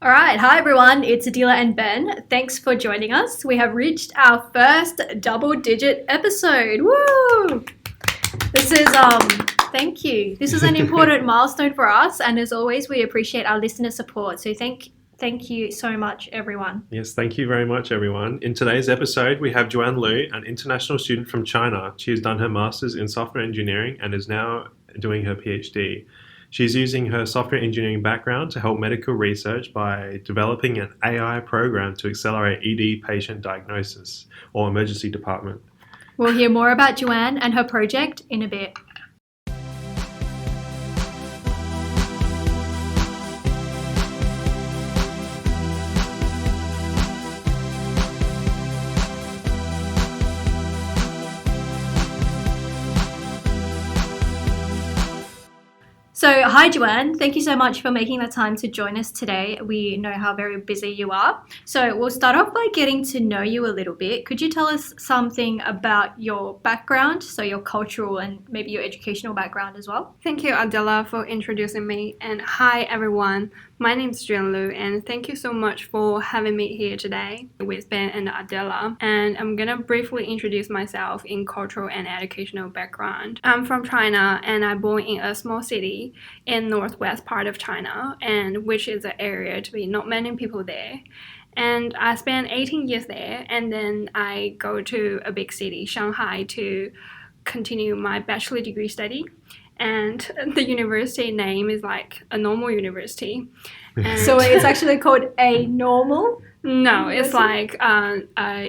All right, hi everyone, it's Adila and Ben. Thanks for joining us. We have reached our first double-digit episode. Woo! This is thank you. This is an important milestone for us, and as always, we appreciate our listener support. So thank you so much, everyone. Yes, thank you very much, everyone. In today's episode, we have Joanne Liu, an international student from China. She has done her master's in software engineering and is now doing her PhD. She's using her software engineering background to help medical research by developing an AI program to accelerate ED patient diagnosis or emergency department. We'll hear more about Joanne and her project in a bit. So, hi Joanne, thank you so much for making the time to join us today. We know how very busy you are. So we'll start off by getting to know you a little bit. Could you tell us something about your background, so your cultural and maybe your educational background as well? Thank you, Adela, for introducing me. And hi, everyone. My name is Juan Lu, and thank you so much for having me here today with Ben and Adela. And I'm gonna briefly introduce myself in cultural and educational background. I'm from China, and I'm born in a small city in northwest part of China, and which is an area to be not many people there. And I spent 18 years there, and then I go to a big city, Shanghai, to continue my bachelor degree study. And the university name is like a normal university. So it's actually called a normal? No, it's like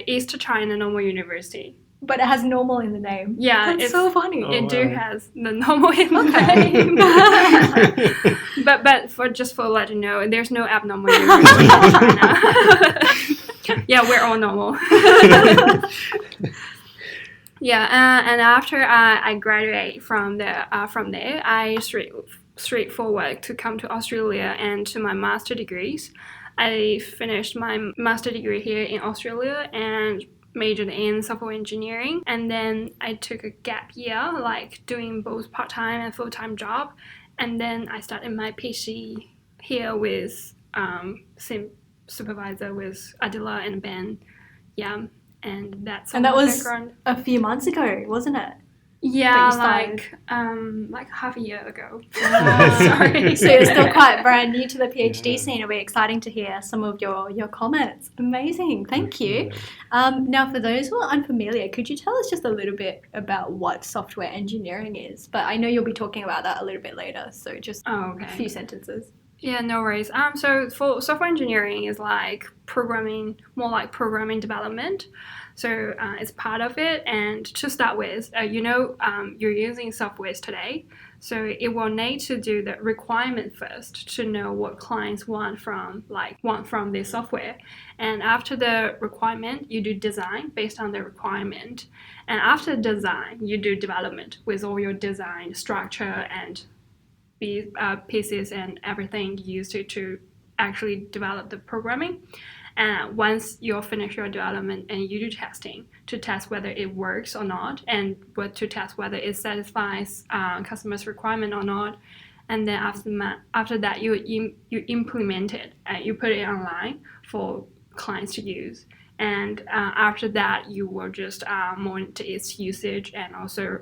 East China Normal University. But it has normal in the name. Yeah, it's so funny. It do has the normal in the name. but for let you know, there's no abnormal university in China. Yeah, we're all normal. Yeah, and after I graduate from there, I straightforward to come to Australia and to my master degrees. I finished my master degree here in Australia and majored in software engineering, and then I took a gap year, like doing both part-time and full-time job, and then I started my PhD here with same supervisor with Adila and Ben. Yeah. And that was background. A few months ago, wasn't it? Yeah, like half a year ago. Sorry. So you're still quite brand new to the PhD scene. It'll be exciting to hear some of your comments. Amazing, thank you. Now, for those who are unfamiliar, could you tell us just a little bit about what software engineering is? But I know you'll be talking about that a little bit later, so just a few sentences. Yeah, no worries. So for software engineering is like programming, more like programming development. So it's part of it. And to start with, you're using softwares today. So it will need to do the requirement first to know what clients want from the software. And after the requirement, you do design based on the requirement. And after design, you do development with all your design structure and pieces and everything used to actually develop the programming. And once you'll finish your development and you do testing to test whether it works or not, and to test whether it satisfies customers' requirement or not. And then after that you implement it and you put it online for clients to use. And after that, you will just monitor its usage and also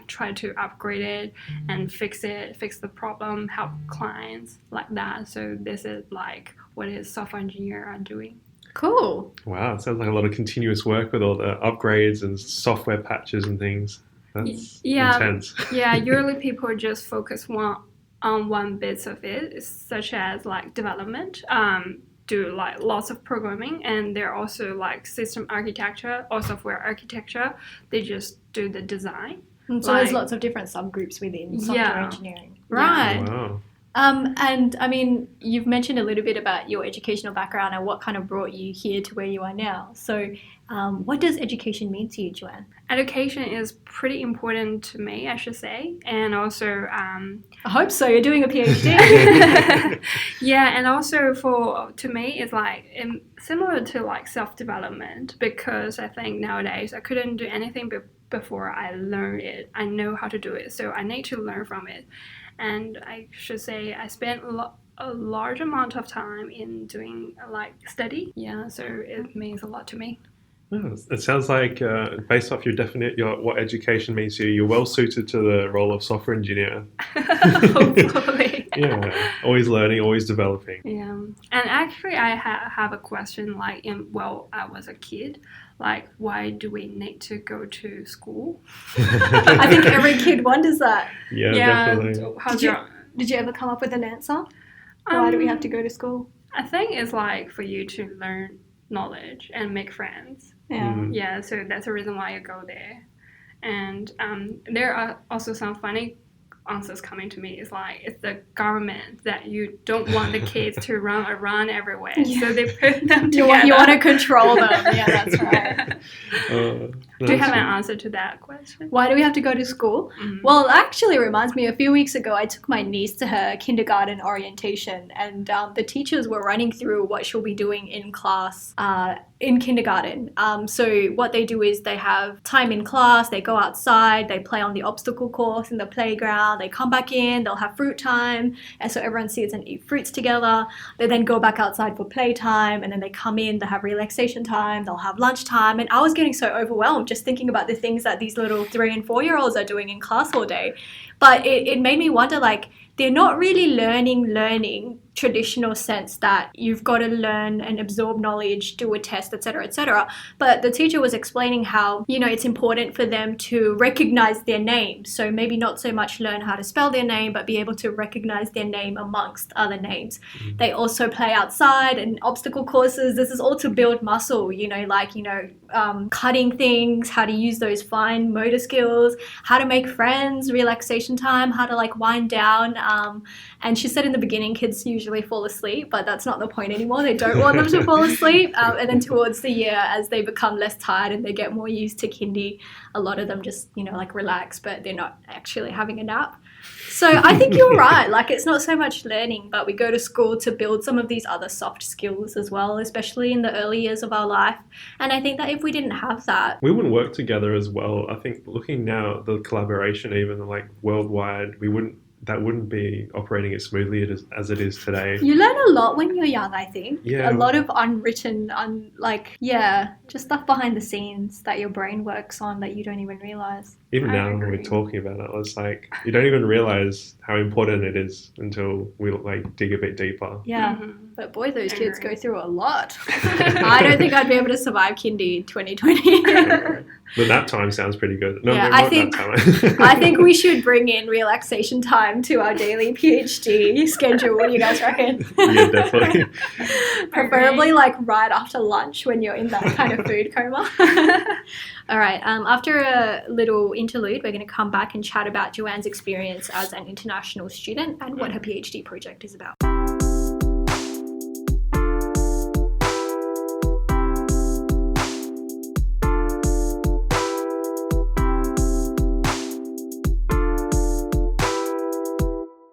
try to upgrade it and fix the problem, help clients like that. So this is like what is software engineer are doing. Cool. Wow, it sounds like a lot of continuous work with all the upgrades and software patches and things. That's intense. Yeah, usually people just focus on one bit of it, such as like development. Do like lots of programming, and they're also like system architecture or software architecture. They just do the design. And so there's lots of different subgroups within software engineering. Right. Wow. And I mean, you've mentioned a little bit about your educational background and what kind of brought you here to where you are now. So what does education mean to you, Joanne? Education is pretty important to me, I should say. And also... I hope so. You're doing a PhD. Yeah, and also to me, it's like similar to like self-development, because I think nowadays I couldn't do anything before I learned it. I know how to do it, so I need to learn from it. And I should say I spent a large amount of time in doing like study. Yeah, so it means a lot to me. Oh, it sounds like, based off your what education means to you, you're well suited to the role of software engineer. Hopefully. Yeah, always learning, always developing. Yeah, and actually, I have a question. Like, I was a kid. Like, why do we need to go to school? I think every kid wonders that. Yeah, definitely. Did you ever come up with an answer? Why do we have to go to school? I think it's like for you to learn knowledge and make friends. Yeah. Yeah, so that's the reason why you go there. And there are also some funny answers coming to me. It's like it's the government that you don't want the kids to run around everywhere, so they put them together. You want to control them. Yeah, that's right. Do you have an answer to that question? Why do we have to go to school? Mm-hmm. Well, it actually reminds me, a few weeks ago, I took my niece to her kindergarten orientation, and the teachers were running through what she'll be doing in class in kindergarten. So what they do is they have time in class, they go outside, they play on the obstacle course in the playground, they come back in, they'll have fruit time, and so everyone sits and eat fruits together. They then go back outside for playtime, and then they come in, they have relaxation time, they'll have lunch time, and I was getting so overwhelmed just thinking about the things that these little 3 and 4-year-olds are doing in class all day. But it made me wonder, like, they're not really learning traditional sense that you've got to learn and absorb knowledge, do a test, etc., etc. But the teacher was explaining how, it's important for them to recognize their name. So maybe not so much learn how to spell their name, but be able to recognize their name amongst other names. Mm-hmm. They also play outside and obstacle courses. This is all to build muscle, cutting things, how to use those fine motor skills, how to make friends, relaxation time, how to wind down. And she said in the beginning, kids usually fall asleep, but that's not the point anymore. They don't want them to fall asleep. And then towards the year, as they become less tired and they get more used to kindy, a lot of them just, relax, but they're not actually having a nap. So I think you're right. It's not so much learning, but we go to school to build some of these other soft skills as well, especially in the early years of our life. And I think that if we didn't have that, we wouldn't work together as well. I think looking now, the collaboration, even worldwide, that wouldn't be operating as smoothly as it is today. You learn a lot when you're young, I think. Yeah. A lot of unwritten, just stuff behind the scenes that your brain works on that you don't even realize. Even now when we're talking about it, it's you don't even realize how important it is until we dig a bit deeper. Yeah, but boy, those kids go through a lot. I don't think I'd be able to survive kindy in 2020. But nap time sounds pretty good. No, yeah, I think we should bring in relaxation time to our daily PhD schedule. What do you guys reckon? Yeah, definitely. Preferably right after lunch when you're in that kind of food coma. All right. After a little interlude, we're going to come back and chat about Joanne's experience as an international student and what her PhD project is about.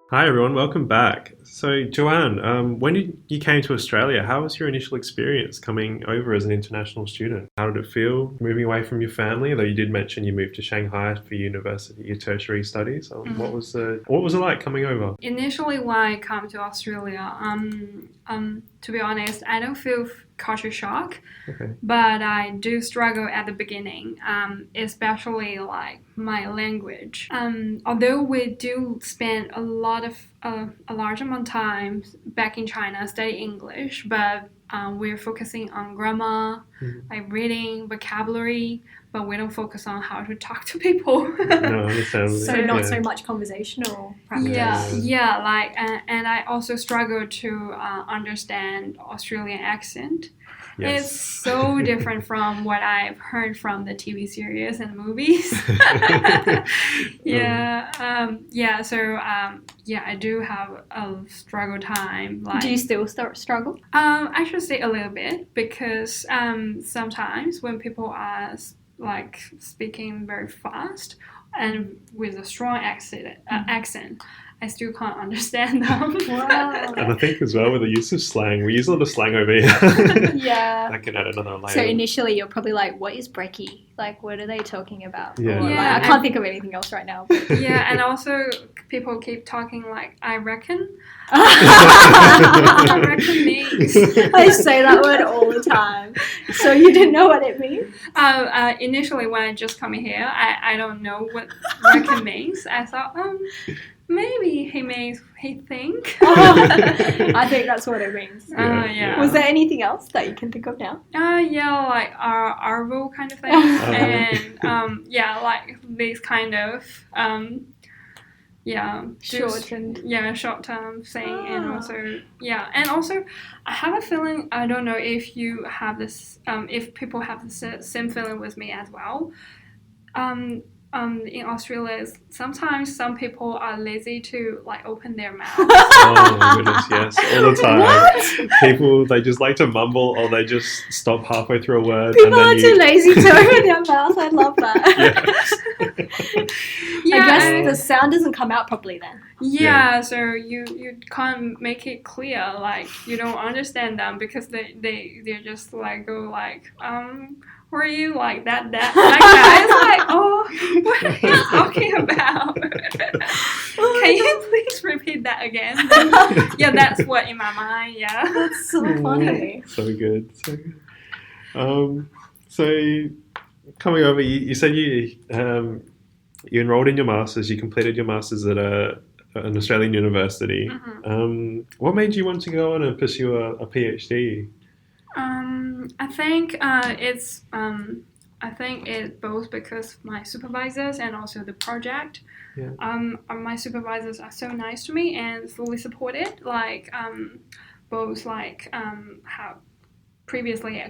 Hi everyone, welcome back. So Joanne, when you came to Australia, how was your initial experience coming over as an international student? How did it feel moving away from your family? Though you did mention you moved to Shanghai for university, your tertiary studies. What was it like coming over? Initially, when I come to Australia, to be honest, I don't feel culture shock, but I do struggle at the beginning, especially my language. Although we do spend a large amount of time back in China studying English, but we're focusing on grammar, reading, vocabulary, but we don't focus on how to talk to people. No, understandably. So not so much conversational practice. And I also struggle to understand Australian accent. Yes. It's so different from what I've heard from the TV series and movies. I do have a struggle time. Do you still struggle? I should say a little bit, because sometimes when people are speaking very fast and with a strong accent, I still can't understand them. Wow. And I think as well with the use of slang, we use a lot of slang over here. Yeah. That can add another layer. So initially you're probably like, what is brekkie? Like, what are they talking about? Yeah. Or, like, Yeah, I can't think of anything else right now. Yeah, and also people keep talking like, I reckon. I I reckon means. say that word all the time. So you didn't know what it means? Initially, when I just come here, I don't know what reckon means. I thought, maybe he means he think. I think that's what it means. Yeah. Was there anything else that you can think of now? Yeah, like arvo kind of thing, and yeah, like these kind of short term thing, and also I have a feeling, I don't know if you have this, if people have the same feeling with me as well. In Australia, sometimes some people are lazy to like open their mouth. Oh my goodness, yes, all the time. What? People, they just like to mumble or they just stop halfway through a word. People and then are too lazy to open their mouth. I love that. Yes. I guess the sound doesn't come out properly then. Yeah, so you can't make it clear, like you don't understand them because they just like go like who are you, like that guy is like, oh, what are you talking about? Can you please repeat that again? Yeah, that's what in my mind. Yeah, That's so funny. So good. So coming over, you said you enrolled in your masters. You completed your masters at an Australian university. Mm-hmm. What made you want to go on and pursue a PhD? I think I think it both because my supervisors and also the project. Yeah. My supervisors are so nice to me and fully supported. Like both like how previously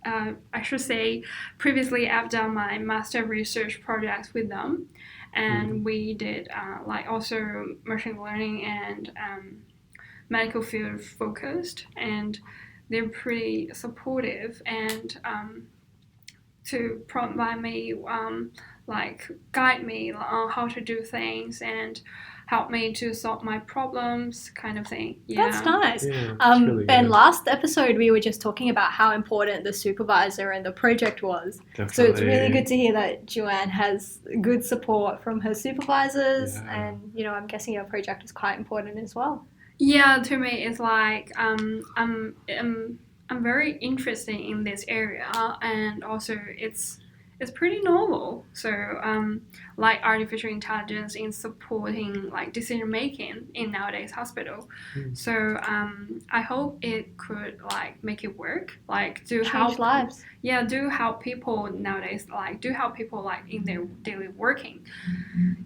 I should say previously I've done my master research projects with them, and we did like also machine learning and medical field focused, and they're pretty supportive and to provide me like guide me on how to do things and help me to solve my problems, kind of thing. Yeah. That's nice. Yeah, that's really Ben, good. last episode we were just talking about how important the supervisor and the project was. Definitely. So it's really good to hear that Joanne has good support from her supervisors, Yeah. and I'm guessing your project is quite important as well. Yeah, to me it's like I'm very interested in this area, and also it's pretty novel. So like artificial intelligence in supporting like decision making in nowadays hospital. So I hope it could like make it work, like to help lives. Yeah, do help people nowadays, like do help people like in their daily working.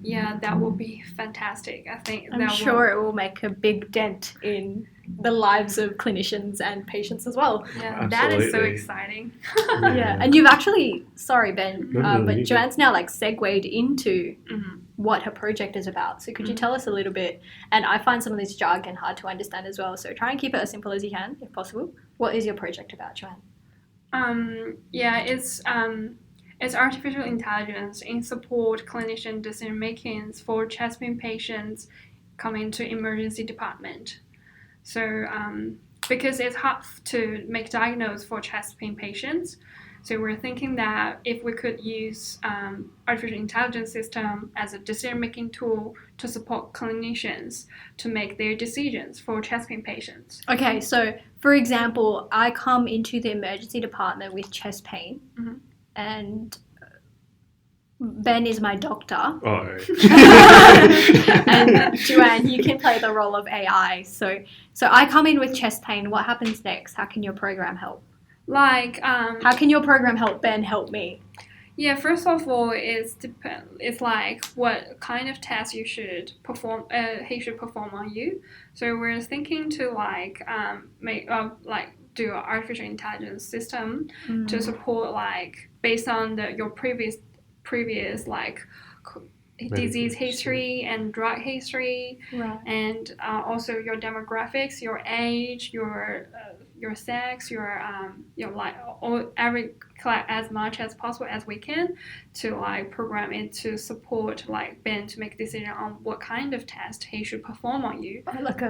Yeah, that would be fantastic. I think I'm sure it will make a big dent in the lives of clinicians and patients as well. Yeah, that is so Absolutely. exciting. Yeah, and you've actually, sorry Ben, No, but you Joanne's now like segued into Mhm. what her project is about. So could you tell us a little bit? And I find some of this jargon hard to understand as well, so try and keep it as simple as you can, if possible. What is your project about, Joanne? Yeah, it's artificial intelligence in support clinician decision making for chest pain patients coming to emergency department. So because it's hard to make diagnose for chest pain patients, so we're thinking that if we could use artificial intelligence system as a decision-making tool to support clinicians to make their decisions for chest pain patients. Okay, so for example, I come into the emergency department with chest pain, and Ben is my doctor. Oh. And Joanne, you can play the role of AI. So I come in with chest pain. What happens next? How can your program help? Like How can your program help Ben help me? Yeah, first of all, it's like what kind of test you should perform. He should perform on you. So we're thinking to like make do an artificial intelligence system to support like based on your previous like disease history and drug history, Right. and also your demographics, your age, your sex, your like collect as much as possible as we can to like program it to support like Ben to make a decision on what kind of test he should perform on you. Like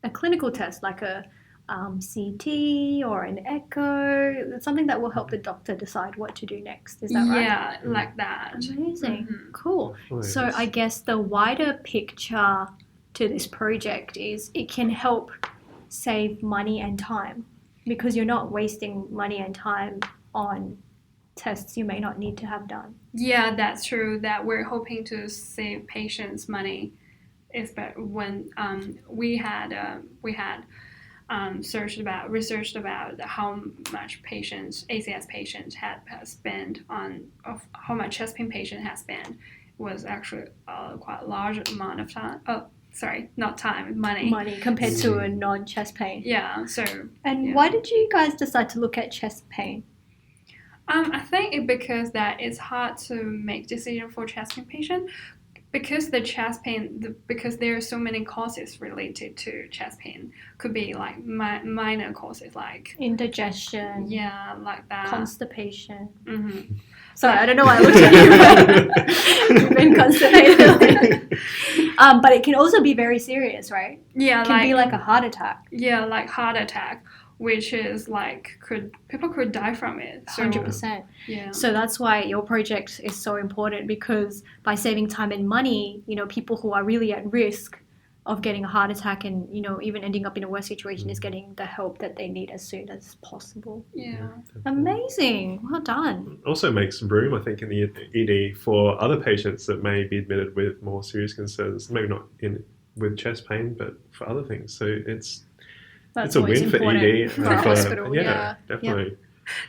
a clinical test, like a CT or an echo, something that will help the doctor decide what to do next. Is that right? Yeah, like that. Amazing. Mhm. Cool. So I guess the wider picture to this project is it can help save money and time because you're not wasting money and time on tests you may not need to have done. Yeah, that's true. That we're hoping to save patients money. When we had researched about how much ACS patients had spent on how much chest pain patient has spent was actually quite a large amount of time. Oh, sorry, not time, money. Money compared to a non-chest pain. Yeah. So. And yeah. why did you guys decide to look at chest pain? I think it's because that it's hard to make decision for chest pain patient. Because the chest pain, because there are so many causes related to chest pain, could be like minor causes like Indigestion. Yeah, like that. Constipation. Mm-hmm. Sorry, I don't know why I looked at you. But you've been constipated. But it can also be very serious, right? Yeah, it can be like a heart attack. Yeah, like heart attack, which is like people could die from it. So, 100%. Yeah. So that's why your project is so important because by saving time and money, people who are really at risk of getting a heart attack and, even ending up in a worse situation is getting the help that they need as soon as possible. Yeah. Amazing. Well done. Also makes room, I think, in the ED for other patients that may be admitted with more serious concerns, maybe not with chest pain, but for other things. So it's a win for ED. For our hospital. Yeah, definitely. Yep.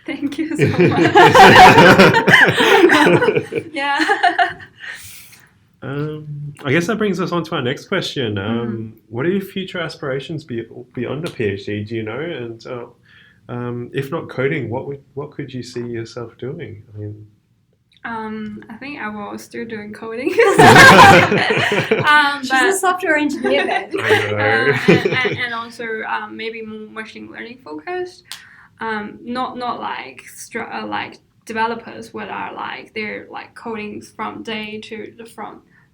Thank you so much. Yeah. I guess that brings us on to our next question. What are your future aspirations beyond a PhD? Do you know? And if not coding, what could you see yourself doing? I mean, I think I will still doing coding. She's a software engineer then. And also maybe more machine learning focused. Not like developers what are like they're like coding from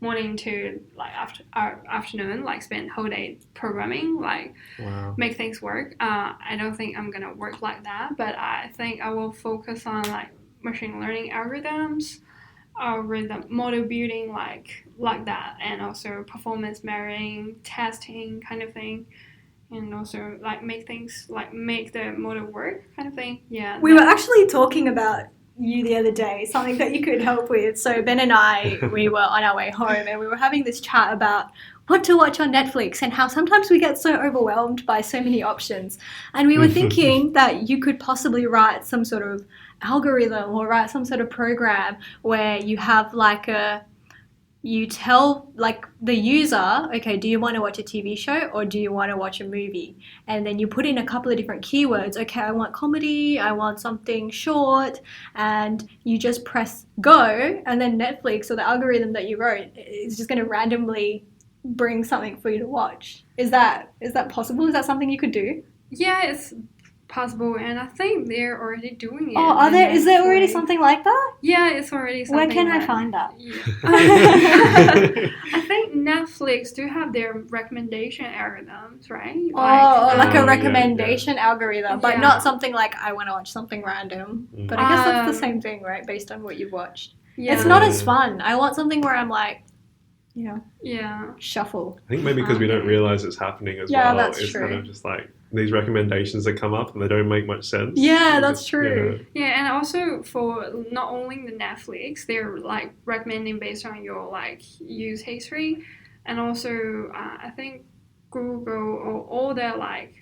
morning to like afternoon, like spend whole day programming, like make things work. I don't think I'm gonna work like that, but I think I will focus on like machine learning algorithms, model building like that, and also performance measuring, testing kind of thing, and also like make the model work kind of thing. Yeah. We were actually talking about you the other day, something that you could help with. So Ben and I, we were on our way home and we were having this chat about what to watch on Netflix and how sometimes we get so overwhelmed by so many options. And we were thinking that you could possibly write some sort of algorithm or write some sort of program where you have you tell like the user, okay, do you want to watch a TV show or do you want to watch a movie? And then you put in a couple of different keywords. Okay, I want comedy, I want something short, and you just press go, and then Netflix or the algorithm that you wrote is just going to randomly bring something for you to watch. Is that possible? Is that something you could do? Yeah, it's possible, and I think they're already doing it. Oh, are there? Is there already something like that? Yeah, it's already something. Where can I find that? Yeah. I think Netflix do have their recommendation algorithms, right? Like a recommendation algorithm, but Yeah. not something like I want to watch something random. But I guess that's the same thing, right? Based on what you've watched. Yeah. It's not as fun. I want something where I'm like, Yeah. shuffle. I think maybe because we don't realize it's happening as Yeah, well. that's it's true. kind of just like these recommendations that come up and they don't make much sense. Yeah, that's true. Yeah, and also for not only the Netflix, they're like recommending based on your like use history, and also I think Google or all the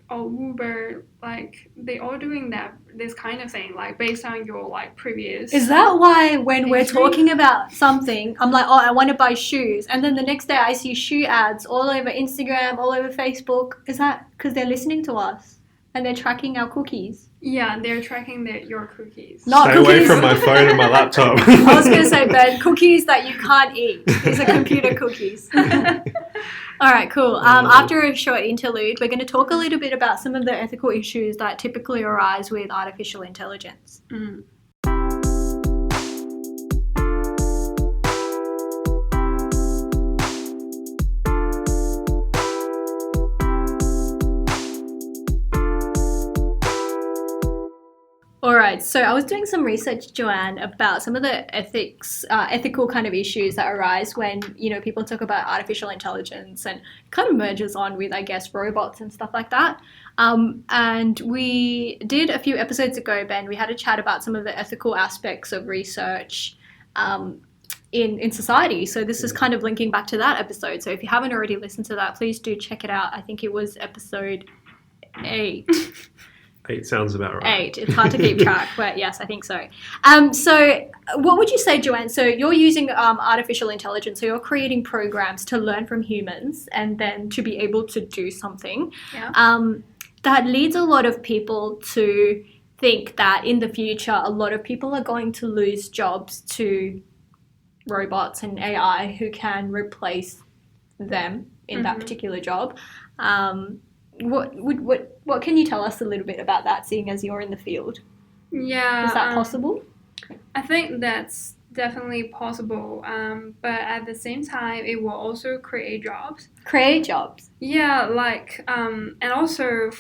or Uber, like they all doing this kind of thing, like based on your like previous. Is that why when we're history? talking about something, I'm like, oh, I want to buy shoes, and then the next day I see shoe ads all over Instagram, all over Facebook? Is that because they're listening to us And they're tracking our cookies. Yeah, they're tracking your cookies. Not Stay away cookies. from my phone and my laptop. I was going to say, Ben, cookies that you can't eat. These are computer cookies. All right, cool. After a short interlude, we're going to talk a little bit about some of the ethical issues that typically arise with artificial intelligence. Mm. All right, so I was doing some research, Joanne, about some of the ethical kind of issues that arise when, people talk about artificial intelligence, and kind of merges on with, I guess, robots and stuff like that. And we did a few episodes ago, Ben, we had a chat about some of the ethical aspects of research in society. So this is kind of linking back to that episode. So if you haven't already listened to that, please do check it out. I think it was episode 8. 8 sounds about right. 8. It's hard to keep track, but yes, I think so. So what would you say, Joanne? So you're using artificial intelligence, so you're creating programs to learn from humans and then to be able to do something. Yeah. That leads a lot of people to think that in the future, a lot of people are going to lose jobs to robots and AI who can replace them in that particular job. What can you tell us a little bit about that, seeing as you're in the field? Yeah. Is that possible? I think that's definitely possible, but at the same time, it will also create jobs. Create jobs? Yeah, and also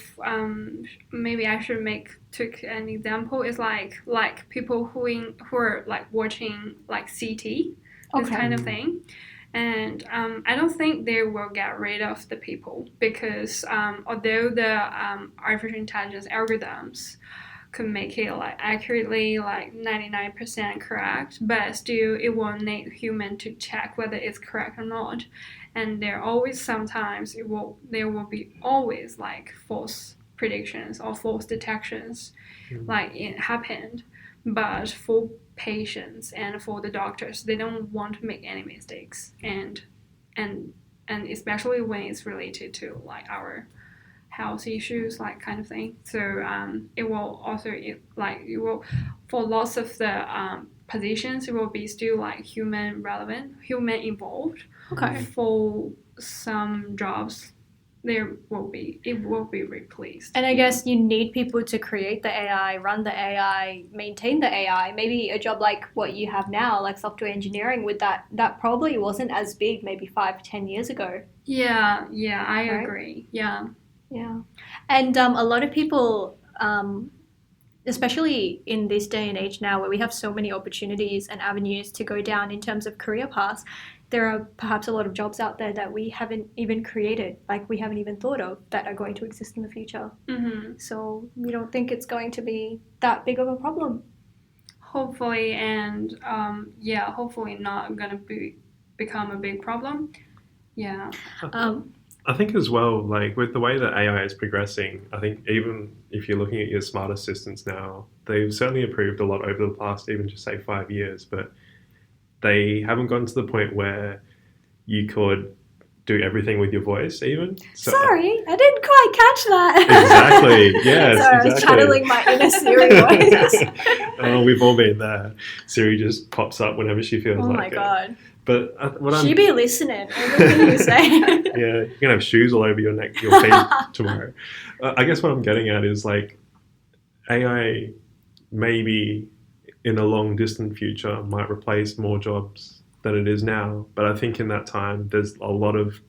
maybe I should take an example. It's like people who are like watching like CT, this kind of thing. And I don't think they will get rid of the people because although the artificial intelligence algorithms could make it like accurately like 99% correct, but still it will need human to check whether it's correct or not. And there will be always like false predictions or false detections, like it happened. But for patients and for the doctors, they don't want to make any mistakes, and especially when it's related to like our health issues, like kind of thing. So it will also for lots of the positions, it will be still like human relevant, human involved. Okay. For some jobs, it will be replaced. And I guess you need people to create the AI, run the AI, maintain the AI. Maybe a job like what you have now, like software engineering, that probably wasn't as big maybe 5-10 years ago. Yeah, I agree. Yeah. And a lot of people, especially in this day and age now where we have so many opportunities and avenues to go down in terms of career paths, there are perhaps a lot of jobs out there that we haven't even created, like we haven't even thought of, that are going to exist in the future. Mm-hmm. So we don't think it's going to be that big of a problem. Hopefully, and hopefully not going to become a big problem. Yeah. I think as well, like with the way that AI is progressing, I think even if you're looking at your smart assistants now, they've certainly improved a lot over the past, even just say 5 years, but they haven't gotten to the point where you could do everything with your voice even. So, sorry, I didn't quite catch that. Exactly, yes, Sorry, I was channeling my inner Siri voice. Oh, we've all been there. Siri just pops up whenever she feels like it. Oh my God. But she be listening, everything you say. Yeah, you're going to have shoes all over your neck, your feet tomorrow. I guess what I'm getting at is like AI maybe in a long distant future might replace more jobs than it is now, but I think in that time there's a lot of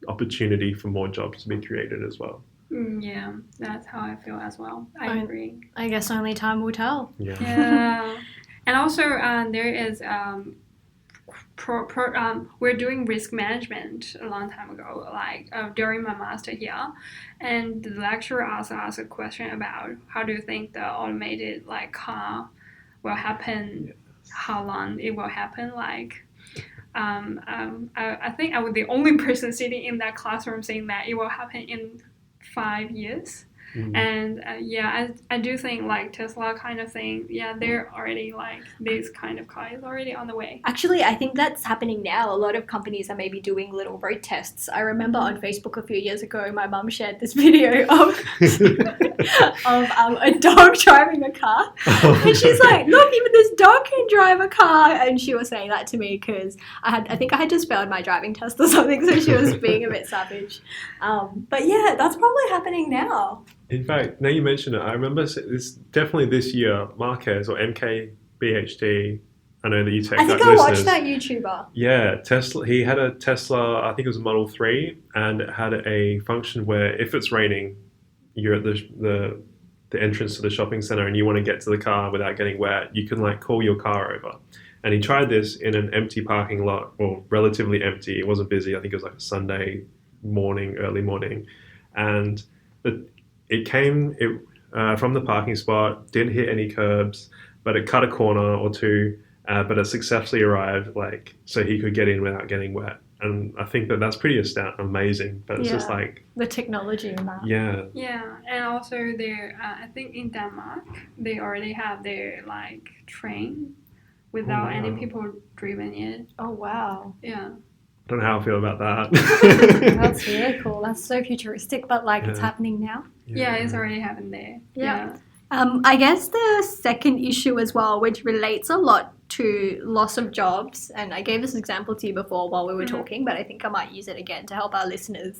opportunity for more jobs to be created as well. Yeah, that's how I feel as well. I agree. I guess only time will tell. Yeah. And also there is we're doing risk management a long time ago, like during my master here, and the lecturer asked us a question about how do you think the automated like car will happen, how long it will happen, like I think I was the only person sitting in that classroom saying that it will happen in 5 years. And I do think like Tesla kind of thing, they're already like this kind of car is already on the way. Actually, I think that's happening now. A lot of companies are maybe doing little road tests. I remember on Facebook a few years ago, my mum shared this video of of a dog driving a car. And she's like, look, even this dog can drive a car. And she was saying that to me because I think I had just failed my driving test or something, so she was being a bit savage. But yeah, that's probably happening now. In fact, now you mention it, I remember definitely this year, Marquez or MKBHD, I know that you take I think I watched that YouTuber. Yeah, Tesla. He had a Tesla, I think it was a Model 3, and it had a function where if it's raining, you're at the entrance to the shopping center and you want to get to the car without getting wet, you can like call your car over. And he tried this in an empty parking lot, well, relatively empty. It wasn't busy. I think it was like a Sunday morning, early morning. And it came from the parking spot, didn't hit any curbs, but it cut a corner or two, but it successfully arrived, like, so he could get in without getting wet. And I think that's pretty amazing, but it's just like... the technology in that. Yeah. Yeah, and also I think in Denmark, they already have their, like, train without any people driving it. Oh, wow. Yeah. I don't know how I feel about that. That's really cool. That's so futuristic, but like it's happening now. Yeah, it's already happened there. Yeah. I guess the second issue as well, which relates a lot to loss of jobs, and I gave this example to you before while we were talking, but I think I might use it again to help our listeners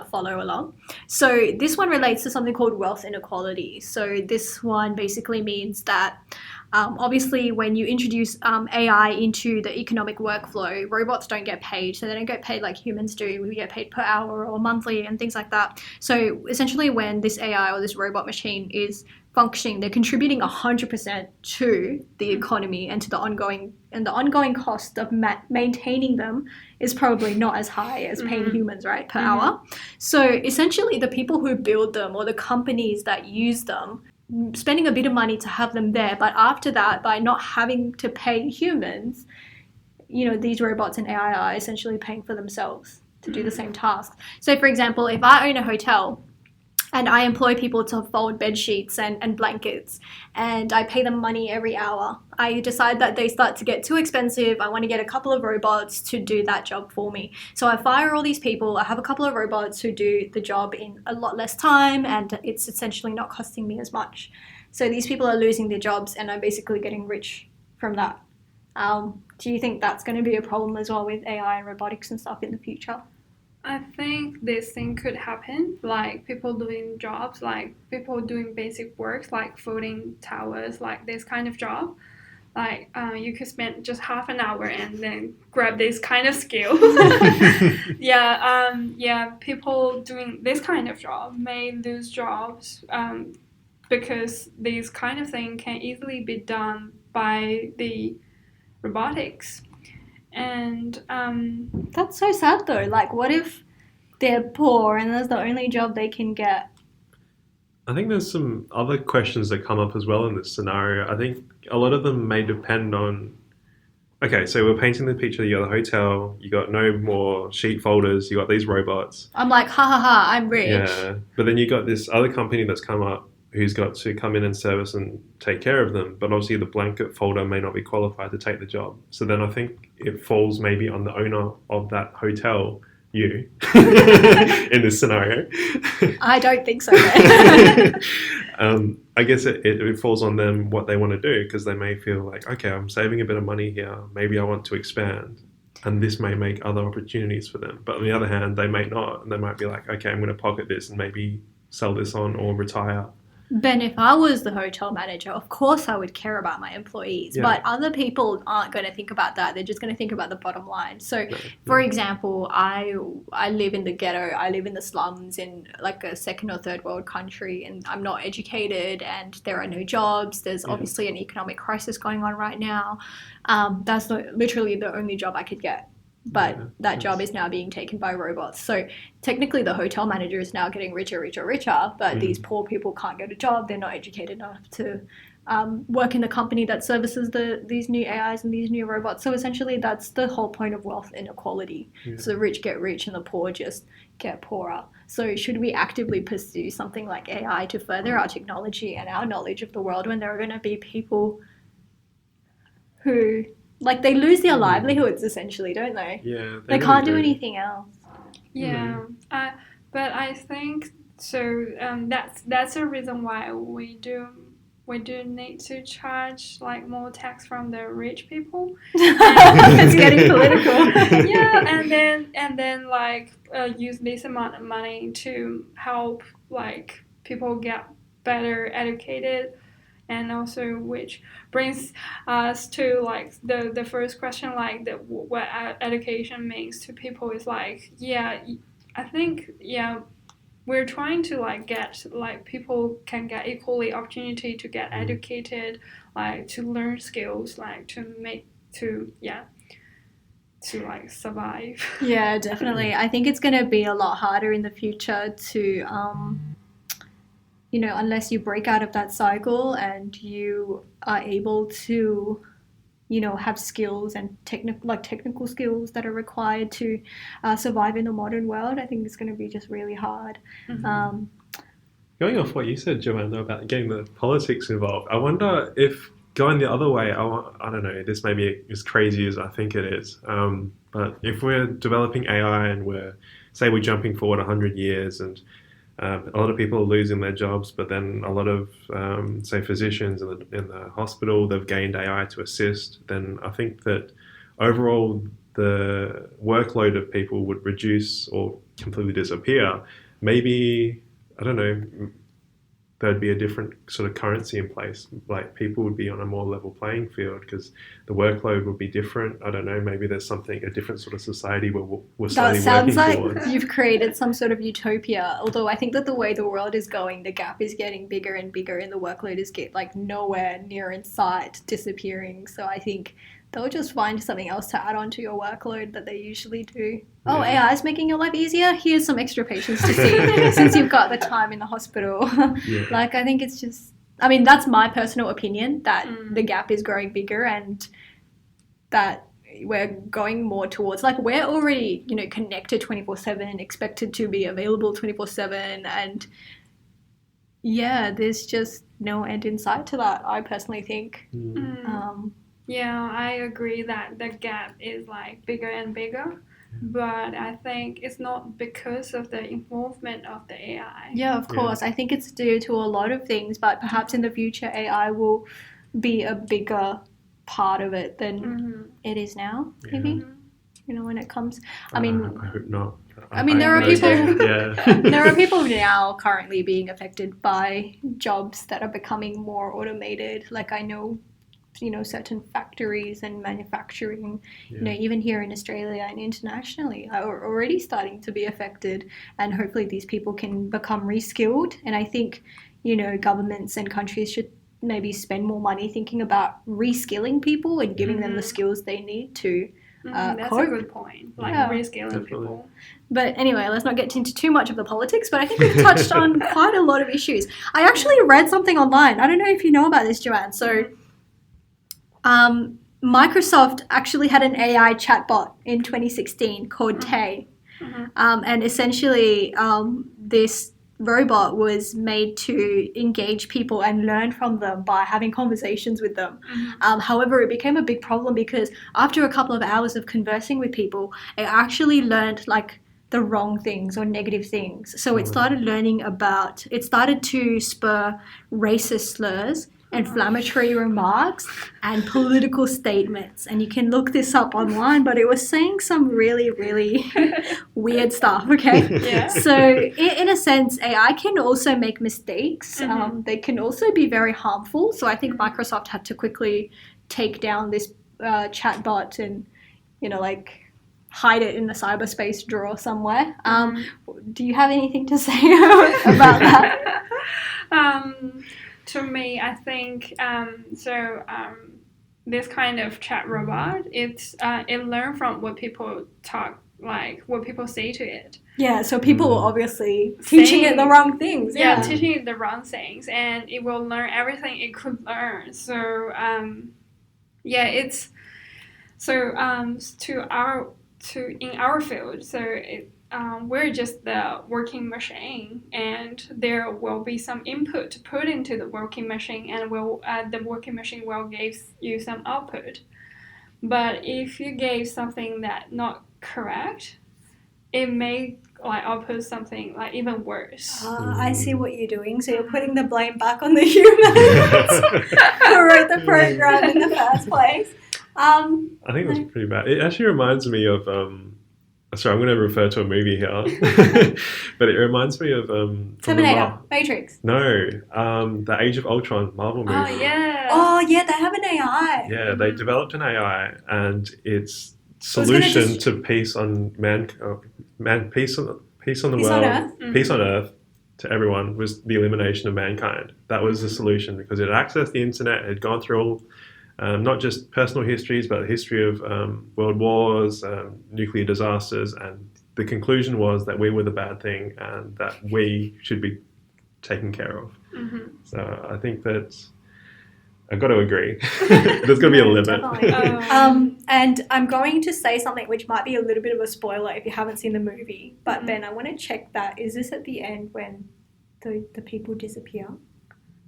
follow along. So this one relates to something called wealth inequality. So this one basically means that obviously when you introduce AI into the economic workflow, robots don't get paid. So they don't get paid like humans do. We get paid per hour or monthly and things like that. So essentially when this AI or this robot machine is functioning, they're contributing 100% to the economy and to the ongoing cost of maintaining them is probably not as high as paying humans, right, per hour. So essentially the people who build them or the companies that use them, spending a bit of money to have them there, but after that, by not having to pay humans, these robots and AI are essentially paying for themselves to do the same task. So for example, if I own a hotel and I employ people to fold bed sheets and blankets, and I pay them money every hour, I decide that they start to get too expensive. I want to get a couple of robots to do that job for me. So I fire all these people. I have a couple of robots who do the job in a lot less time, and it's essentially not costing me as much. So these people are losing their jobs, and I'm basically getting rich from that. Do you think that's going to be a problem as well with AI and robotics and stuff in the future? I think this thing could happen, like people doing jobs, like people doing basic works, like folding towels, like this kind of job. Like you could spend just half an hour and then grab this kind of skill. People doing this kind of job may lose jobs because this kind of thing can easily be done by the robotics. And that's so sad though. Like, what if they're poor and that's the only job they can get? I think there's some other questions that come up as well in this scenario. I think a lot of them may depend on, okay, so we're painting the picture, you got the hotel, you got no more sheet folders, you got these robots. I'm like, ha ha ha, I'm rich. Yeah, but then you got this other company that's come up who's got to come in and service and take care of them. But obviously the blanket folder may not be qualified to take the job. So then I think it falls maybe on the owner of that hotel, you, in this scenario. I don't think so. I guess it falls on them what they want to do, because they may feel like, okay, I'm saving a bit of money here. Maybe I want to expand. And this may make other opportunities for them. But on the other hand, they may not. And they might be like, okay, I'm going to pocket this and maybe sell this on or retire. Ben, if I was the hotel manager, of course I would care about my employees, but other people aren't going to think about that. They're just going to think about the bottom line. So, for example, I live in the ghetto. I live in the slums in like a second or third world country, and I'm not educated, and there are no jobs. There's obviously an economic crisis going on right now. That's literally the only job I could get. But that job is now being taken by robots. So technically the hotel manager is now getting richer, but these poor people can't get a job. They're not educated enough to work in the company that services these new AIs and these new robots. So essentially that's the whole point of wealth inequality. So the rich get rich and the poor just get poorer. So should we actively pursue something like AI to further our technology and our knowledge of the world when there are going to be people who... like, they lose their livelihoods, essentially, don't they? Yeah. They can't do anything else. Yeah. But I think So that's the reason why we do need to charge like more tax from the rich people. It's getting political. Yeah, and then like use this amount of money to help like people get better educated, and also which brings us to like the first question, like what education means to people is like, yeah, I think, yeah, we're trying to like get like people can get equally opportunity to get educated, like to learn skills, like to like survive. Yeah, definitely. I think it's going to be a lot harder in the future to unless you break out of that cycle and you are able to have skills and technical skills that are required to survive in the modern world. I think it's going to be just really hard. Mm-hmm. Going off what you said, Joanne, though, about getting the politics involved, I wonder if going the other way, I don't know, this may be as crazy as I think it is, but if we're developing AI and we're jumping forward 100 years and a lot of people are losing their jobs, but then a lot of, say, physicians in the hospital, they've gained AI to assist, then I think that overall the workload of people would reduce or completely disappear. Maybe, I don't know, there'd be a different sort of currency in place. Like people would be on a more level playing field because the workload would be different. I don't know, maybe there's a different sort of society where we're slowly sounds working like towards. you've created some sort of utopia. Although I think that the way the world is going, the gap is getting bigger and bigger and the workload is nowhere near in sight, disappearing. So I think they'll just find something else to add on to your workload that they usually do. Oh, AI is making your life easier? Here's some extra patients to see since you've got the time in the hospital. Yeah. Like, I think it's just, I mean, that's my personal opinion, that the gap is growing bigger and that we're going more towards, like, we're already, connected 24/7, expected to be available 24/7, and yeah, there's just no end in sight to that, I personally think. Yeah, I agree that the gap is like bigger and bigger, but I think it's not because of the involvement of the AI. Yeah, of course. I think it's due to a lot of things, but perhaps in the future AI will be a bigger part of it than it is now, maybe. When it comes, I mean, I hope not. I mean, there are people. Yeah. There are people now currently being affected by jobs that are becoming more automated. Like I know, certain factories and manufacturing, even here in Australia and internationally are already starting to be affected, and hopefully these people can become reskilled. And I think, governments and countries should maybe spend more money thinking about reskilling people and giving them the skills they need to that's cope. a good point, like reskilling people. But anyway, let's not get into too much of the politics, but I think we've touched on quite a lot of issues. I actually read something online. I don't know if you know about this, Joanne. So Microsoft actually had an AI chatbot in 2016 called Tay. And essentially this robot was made to engage people and learn from them by having conversations with them. However, it became a big problem because after a couple of hours of conversing with people, it actually learned like the wrong things or negative things. So it started it started to spur racist slurs, inflammatory remarks, and political statements. And you can look this up online, but it was saying some really, really weird stuff, okay? Yeah. So in a sense, AI can also make mistakes. They can also be very harmful. So I think Microsoft had to quickly take down this chatbot and, hide it in the cyberspace drawer somewhere. Do you have anything to say about that? To me, I think this kind of chat robot, it learns from what people talk, like what people say to it. Yeah, so people were obviously teaching it the wrong things. Yeah, teaching it the wrong things, and it will learn everything it could learn. So it's in our field. So we're just the working machine, and there will be some input to put into the working machine, and the working machine will give you some output. But if you gave something that not correct, it may like output something like even worse. I see what you're doing. So you're putting the blame back on the humans who wrote the program in the first place. I think that's pretty bad. It actually reminds me of sorry, I'm going to refer to a movie here, but it reminds me of Terminator, Matrix. No, the Age of Ultron Marvel movie. Oh yeah. Oh yeah, they have an AI. Yeah, they developed an AI, and its solution to peace on peace on the Peace world, on Earth. peace on Earth to everyone was the elimination of mankind. That was the solution because it had accessed the internet, it had gone through all. Not just personal histories, but the history of world wars, nuclear disasters, and the conclusion was that we were the bad thing and that we should be taken care of. So I think that I've got to agree. There's got to be a limit. And I'm going to say something which might be a little bit of a spoiler if you haven't seen the movie, but Ben, I want to check that. Is this at the end when the people disappear?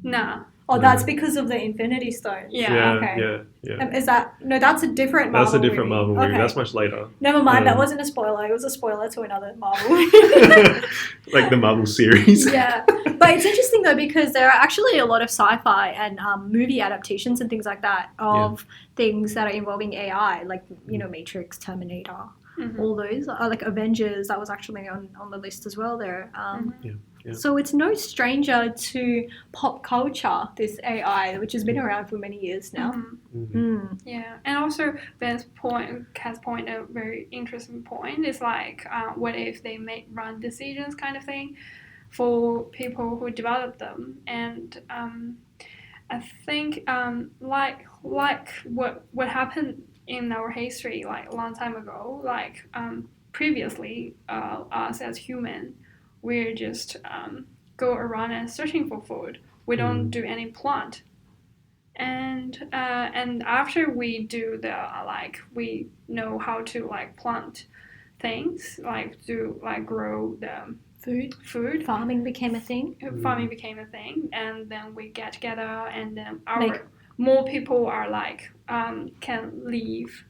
Nah. Oh, that's because of the Infinity Stones. Yeah. Yeah. Is that that's a different Marvel That's a different movie. Marvel movie. Okay. That's much later. Never mind, that wasn't a spoiler. It was a spoiler to another Marvel movie. Like the Marvel series. Yeah. But it's interesting though because there are actually a lot of sci-fi and movie adaptations and things like that of things that are involving AI, like, Matrix, Terminator, all those. Like Avengers, that was actually on the list as well there. Yeah. So it's no stranger to pop culture, this AI, which has been around for many years now. Yeah, and also Ben's Kat's point, a very interesting point, is like, what if they make wrong decisions kind of thing for people who develop them? And I think like what happened in our history like a long time ago, like previously us as human, we're just go around and searching for food. We don't do any plant, and after we do the we know how to plant things, to grow the food. Farming became a thing. Farming became a thing, and then we get together, and then more people are can live,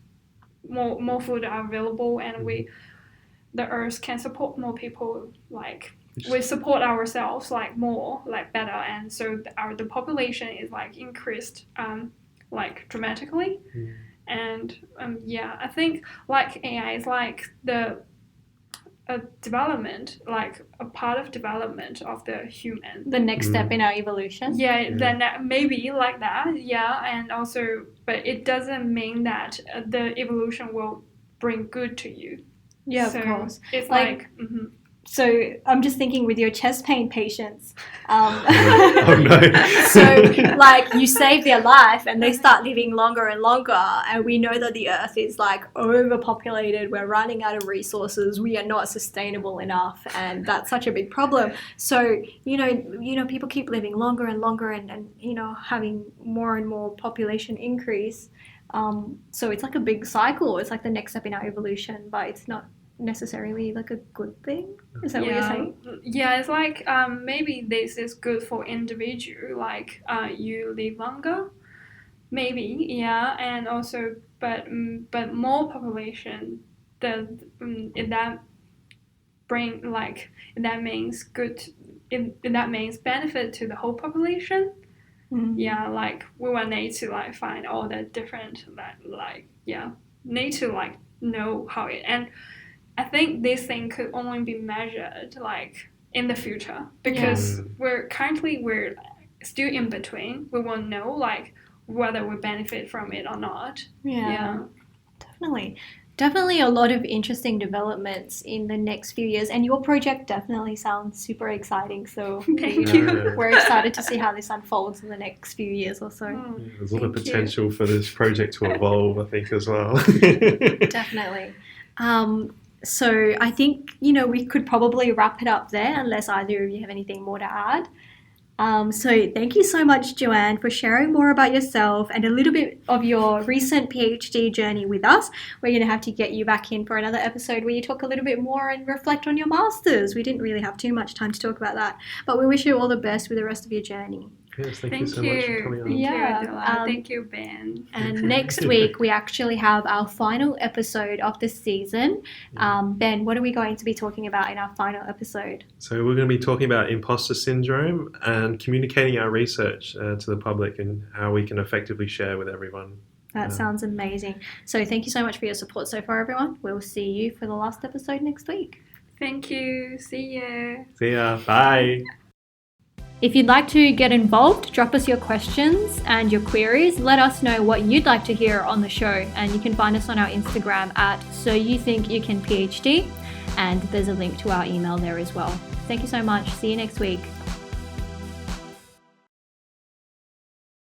more food are available, and the earth can support more people, we support ourselves more, better, and so the population is increased dramatically. And I think AI is a development, a part of development of the human. The next step in our evolution. Then maybe like that, and also, but it doesn't mean that the evolution will bring good to you. Yeah, so of course. It's So I'm just thinking with your chest pain patients, Oh no. so you save their life and they start living longer and longer, and we know that the earth is overpopulated, we're running out of resources, we are not sustainable enough, and that's such a big problem. So people keep living longer and longer and having more and more population increase. So it's a big cycle. It's the next step in our evolution, but it's not necessarily a good thing. Is that what you're saying? Yeah, it's maybe this is good for individual, you live longer, maybe, and also but more population, if that bring if that means good, if that means benefit to the whole population. We will need to find all the different need to know how it, and I think this thing could only be measured in the future, because we're still in between. We won't know whether we benefit from it or not. Definitely a lot of interesting developments in the next few years, and your project definitely sounds super exciting, so Thank you. We're excited to see how this unfolds in the next few years or so. There's a lot of potential for this project to evolve, I think, as well. Definitely. So I think, we could probably wrap it up there unless either of you have anything more to add. So thank you so much, Joanne, for sharing more about yourself and a little bit of your recent PhD journey with us. We're going to have to get you back in for another episode where you talk a little bit more and reflect on your masters. We didn't really have too much time to talk about that, but we wish you all the best with the rest of your journey. Yes, thank you so much for coming on. Thank Yeah, you, Adela. Thank you, Ben. And next week, we actually have our final episode of the season. Ben, what are we going to be talking about in our final episode? So we're going to be talking about imposter syndrome and communicating our research to the public and how we can effectively share with everyone. That sounds amazing. So thank you so much for your support so far, everyone. We'll see you for the last episode next week. Thank you. See ya. See ya. Bye. If you'd like to get involved, drop us your questions and your queries. Let us know what you'd like to hear on the show. And you can find us on our Instagram at SoYouThinkYouCanPhD. And there's a link to our email there as well. Thank you so much. See you next week.